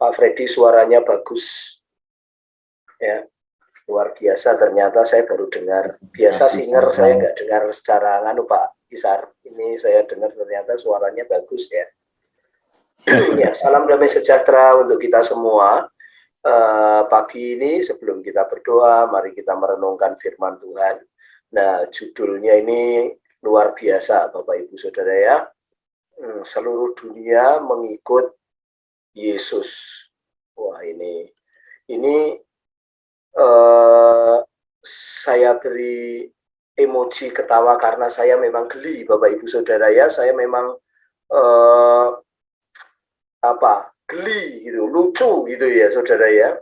Pak Freddy suaranya bagus. Ya, luar biasa. Ternyata saya baru dengar. Biasa singer saya nggak dengar secara Pak Isar. Ini saya dengar ternyata suaranya bagus ya. Ya, salam damai sejahtera untuk kita semua. Pagi ini sebelum kita berdoa, mari kita merenungkan firman Tuhan. Nah, judulnya ini luar biasa, Bapak Ibu Saudara ya. Seluruh dunia mengikut Yesus. Wah, ini saya beri emoji ketawa karena saya memang geli, Bapak Ibu Saudara ya. Saya memang geli gitu, lucu gitu ya Saudara ya.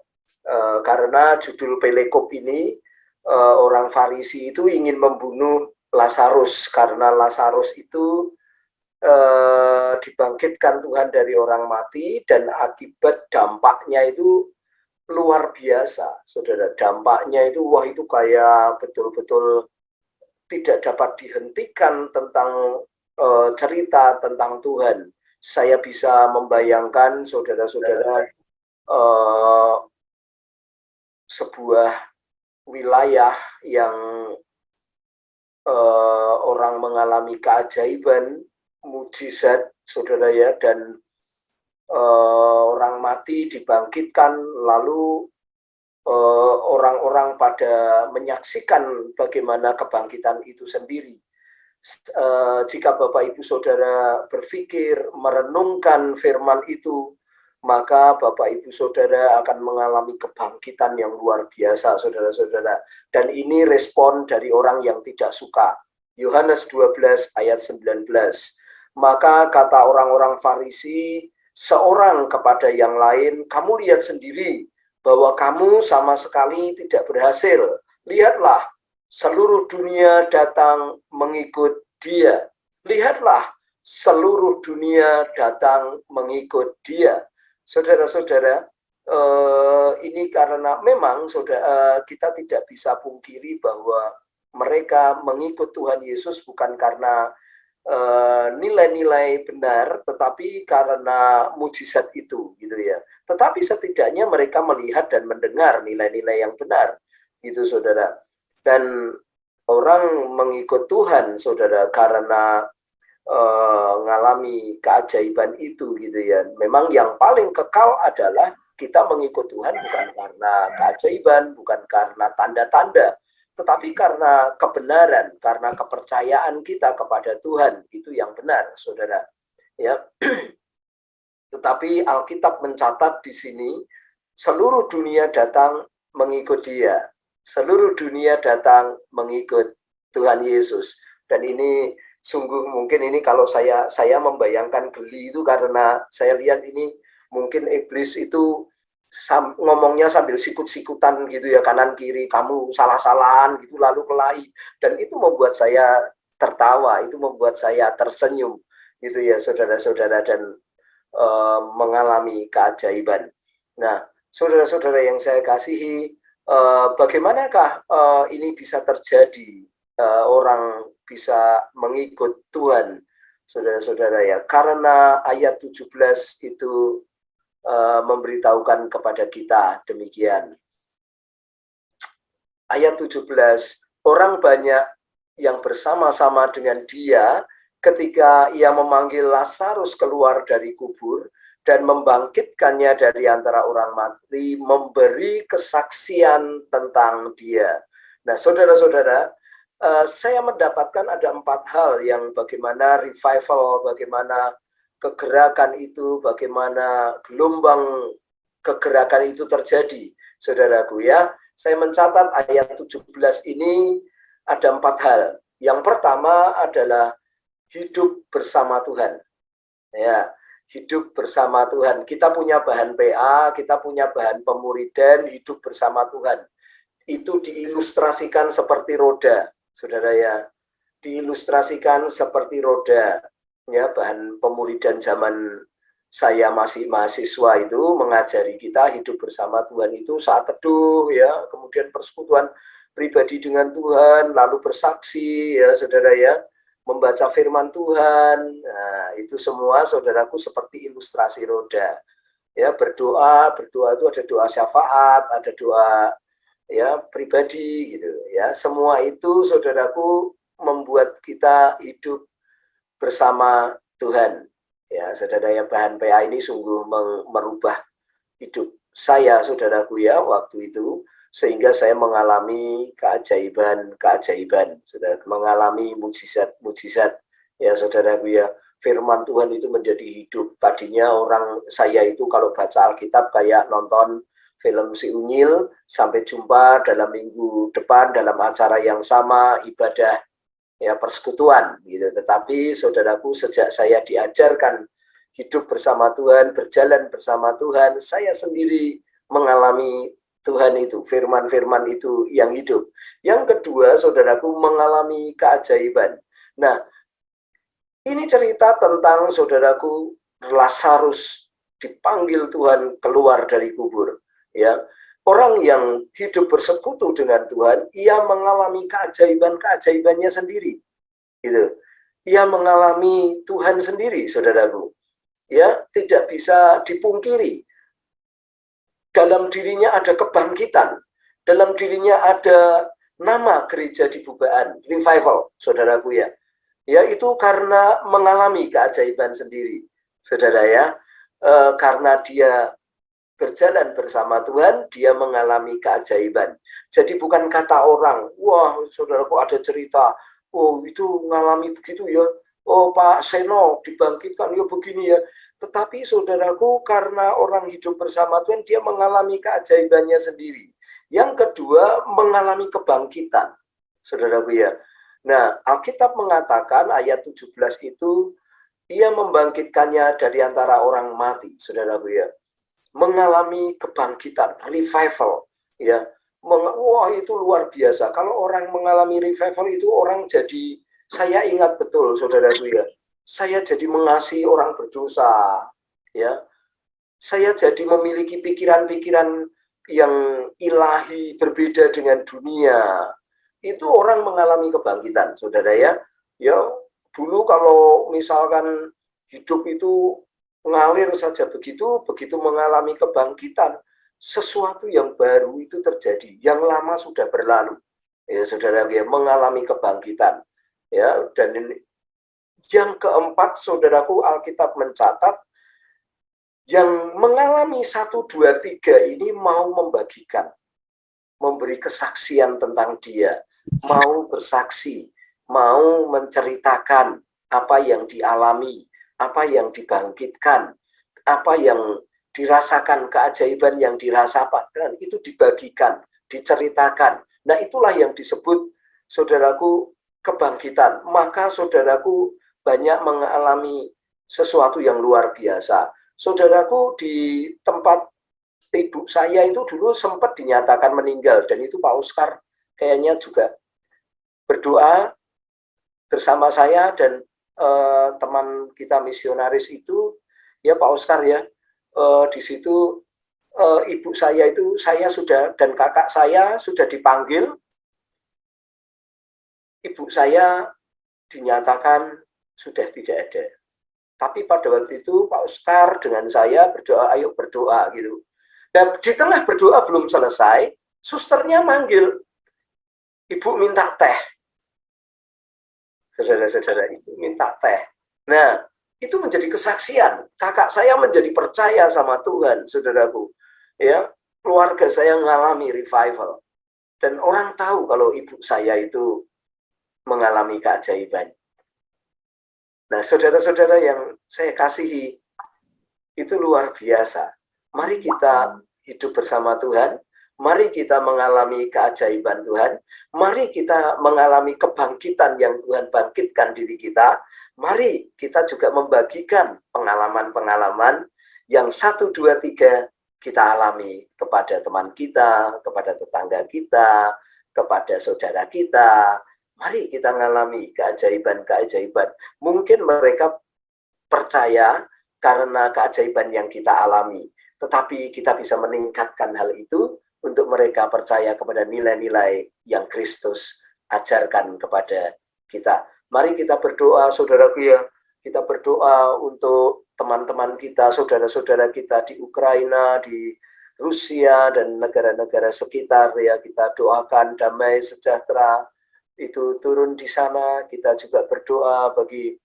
Karena judul Pelekop ini orang Farisi itu ingin membunuh Lazarus karena Lazarus itu dibangkitkan Tuhan dari orang mati, dan akibat dampaknya itu luar biasa, Saudara. Dampaknya itu wah, itu kayak betul-betul tidak dapat dihentikan tentang cerita tentang Tuhan. Saya bisa membayangkan saudara-saudara sebuah wilayah yang orang mengalami keajaiban, mujizat, saudara ya, dan orang mati dibangkitkan, lalu orang-orang pada menyaksikan bagaimana kebangkitan itu sendiri. Jika Bapak Ibu Saudara berpikir, merenungkan firman itu, maka Bapak Ibu Saudara akan mengalami kebangkitan yang luar biasa, saudara-saudara. Dan ini respon dari orang yang tidak suka. Yohanes 12 ayat 19. Maka kata orang-orang Farisi seorang kepada yang lain, kamu lihat sendiri bahwa kamu sama sekali tidak berhasil. Lihatlah, seluruh dunia datang mengikut dia. Lihatlah, seluruh dunia datang mengikut dia. Saudara-saudara, ini karena memang kita tidak bisa pungkiri bahwa mereka mengikut Tuhan Yesus bukan karena nilai-nilai benar, tetapi karena mujizat itu, gitu ya. Tetapi setidaknya mereka melihat dan mendengar nilai-nilai yang benar, gitu saudara. Dan orang mengikut Tuhan, saudara, karena mengalami keajaiban itu, gitu ya. Memang yang paling kekal adalah kita mengikut Tuhan bukan karena keajaiban, bukan karena tanda-tanda, tetapi karena kebenaran, karena kepercayaan kita kepada Tuhan, itu yang benar, saudara. Ya. Tetapi Alkitab mencatat di sini, seluruh dunia datang mengikut Dia. Seluruh dunia datang mengikut Tuhan Yesus. Dan ini sungguh mungkin ini kalau saya membayangkan geli itu karena saya lihat ini mungkin iblis itu ngomongnya sambil sikut-sikutan gitu ya, kanan kiri, kamu salah-salahan gitu, lalu kelahi. Dan itu membuat saya tertawa, itu membuat saya tersenyum gitu ya saudara-saudara, dan mengalami keajaiban. Nah, saudara-saudara yang saya kasihi, bagaimanakah ini bisa terjadi, orang bisa mengikut Tuhan, saudara-saudara ya? Karena ayat 17 itu memberitahukan kepada kita demikian. Ayat 17, orang banyak yang bersama-sama dengan dia ketika ia memanggil Lazarus keluar dari kubur dan membangkitkannya dari antara orang mati, memberi kesaksian tentang dia. Nah, saudara-saudara, saya mendapatkan ada 4 hal yang bagaimana revival, bagaimana kegerakan itu, bagaimana gelombang kegerakan itu terjadi, saudaraku ya. Saya mencatat ayat 17 ini ada 4 hal. Yang pertama adalah hidup bersama Tuhan. Ya, hidup bersama Tuhan. Kita punya bahan PA, kita punya bahan pemuridan, hidup bersama Tuhan. Itu diilustrasikan seperti roda, saudara ya. Diilustrasikan seperti roda. Ya, bahan pemuridan zaman saya masih mahasiswa itu mengajari kita hidup bersama Tuhan itu saat teduh ya, kemudian persekutuan pribadi dengan Tuhan, lalu bersaksi ya saudara ya, membaca firman Tuhan. Nah, itu semua saudaraku seperti ilustrasi roda. Ya, berdoa itu ada doa syafaat, ada doa ya pribadi gitu ya. Semua itu saudaraku membuat kita hidup bersama Tuhan. Ya, saudara ya, bahan PA ini sungguh merubah hidup saya, saudaraku ya, waktu itu, sehingga saya mengalami keajaiban-keajaiban, saudara, mengalami mujizat-mujizat, ya saudaraku ya. Firman Tuhan itu menjadi hidup. Tadinya orang saya itu kalau baca Alkitab kayak nonton film Si Unyil. Sampai jumpa dalam minggu depan dalam acara yang sama, ibadah ya persekutuan gitu. Tetapi saudaraku, sejak saya diajarkan hidup bersama Tuhan, berjalan bersama Tuhan, saya sendiri mengalami Tuhan itu, firman-firman itu yang hidup. Yang kedua, saudaraku, mengalami keajaiban. Nah, ini cerita tentang saudaraku Lazarus dipanggil Tuhan keluar dari kubur. Ya, orang yang hidup bersekutu dengan Tuhan, ia mengalami keajaiban-keajaibannya sendiri. Gitu. Ia mengalami Tuhan sendiri, saudaraku. Ya, tidak bisa dipungkiri. Dalam dirinya ada kebangkitan. Dalam dirinya ada nama gereja di Bubaan, revival, saudaraku ya. Ya, itu karena mengalami keajaiban sendiri, saudara ya. Karena dia berjalan bersama Tuhan, dia mengalami keajaiban. Jadi bukan kata orang, wah saudaraku ada cerita, oh itu mengalami begitu ya, oh Pak Seno dibangkitkan ya begini ya. Tetapi saudaraku, karena orang hidup bersama Tuhan, dia mengalami keajaibannya sendiri. Yang kedua, mengalami kebangkitan, saudaraku ya. Nah, Alkitab mengatakan ayat 17 itu, ia membangkitkannya dari antara orang mati, saudaraku ya. Mengalami kebangkitan, revival, ya. Wah, itu luar biasa. Kalau orang mengalami revival itu orang jadi, saya ingat betul, saudaraku ya, saya jadi mengasihi orang berdosa, ya. Saya jadi memiliki pikiran-pikiran yang ilahi, berbeda dengan dunia. Itu orang mengalami kebangkitan, saudara ya. Ya, dulu kalau misalkan hidup itu ngalir saja begitu mengalami kebangkitan, sesuatu yang baru itu terjadi, yang lama sudah berlalu. Ya, saudara ya, mengalami kebangkitan. Ya, dan ini, yang keempat, saudaraku, Alkitab mencatat yang mengalami 1, 2, 3 ini mau membagikan, memberi kesaksian tentang dia, mau bersaksi, mau menceritakan apa yang dialami, apa yang dibangkitkan, apa yang dirasakan, keajaiban yang dirasakan, itu dibagikan, diceritakan. Nah, itulah yang disebut, saudaraku, kebangkitan. Maka saudaraku banyak mengalami sesuatu yang luar biasa. Saudaraku, di tempat ibu saya itu dulu sempat dinyatakan meninggal, dan itu Pak Oscar kayaknya juga berdoa bersama saya dan teman kita misionaris itu, ya Pak Oscar ya, di situ ibu saya itu, saya sudah, dan kakak saya sudah dipanggil, ibu saya dinyatakan sudah tidak ada. Tapi pada waktu itu Pak Oscar dengan saya berdoa, ayo berdoa gitu. Dan di tengah berdoa belum selesai, susternya manggil, ibu minta teh. Saudara-saudara, ibu minta teh. Nah, itu menjadi kesaksian. Kakak saya menjadi percaya sama Tuhan, saudaraku. Ya, keluarga saya mengalami revival. Dan orang tahu kalau ibu saya itu mengalami keajaiban. Nah, saudara-saudara yang saya kasihi, itu luar biasa. Mari kita hidup bersama Tuhan, mari kita mengalami keajaiban Tuhan, mari kita mengalami kebangkitan yang Tuhan bangkitkan diri kita, mari kita juga membagikan pengalaman-pengalaman yang 1, 2, 3 kita alami kepada teman kita, kepada tetangga kita, kepada saudara kita. Mari kita mengalami keajaiban-keajaiban. Mungkin mereka percaya karena keajaiban yang kita alami, tetapi kita bisa meningkatkan hal itu untuk mereka percaya kepada nilai-nilai yang Kristus ajarkan kepada kita. Mari kita berdoa, saudaraku ya, kita berdoa untuk teman-teman kita, saudara-saudara kita di Ukraina, di Rusia dan negara-negara sekitar, ya kita doakan damai sejahtera itu turun di sana. Kita juga berdoa bagi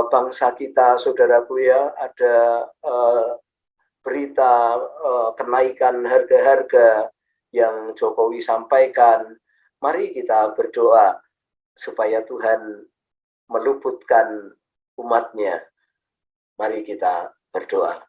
bangsa kita, saudaraku ya, ada berita kenaikan harga-harga yang Jokowi sampaikan. Mari kita berdoa supaya Tuhan meluputkan umatnya. Mari kita berdoa.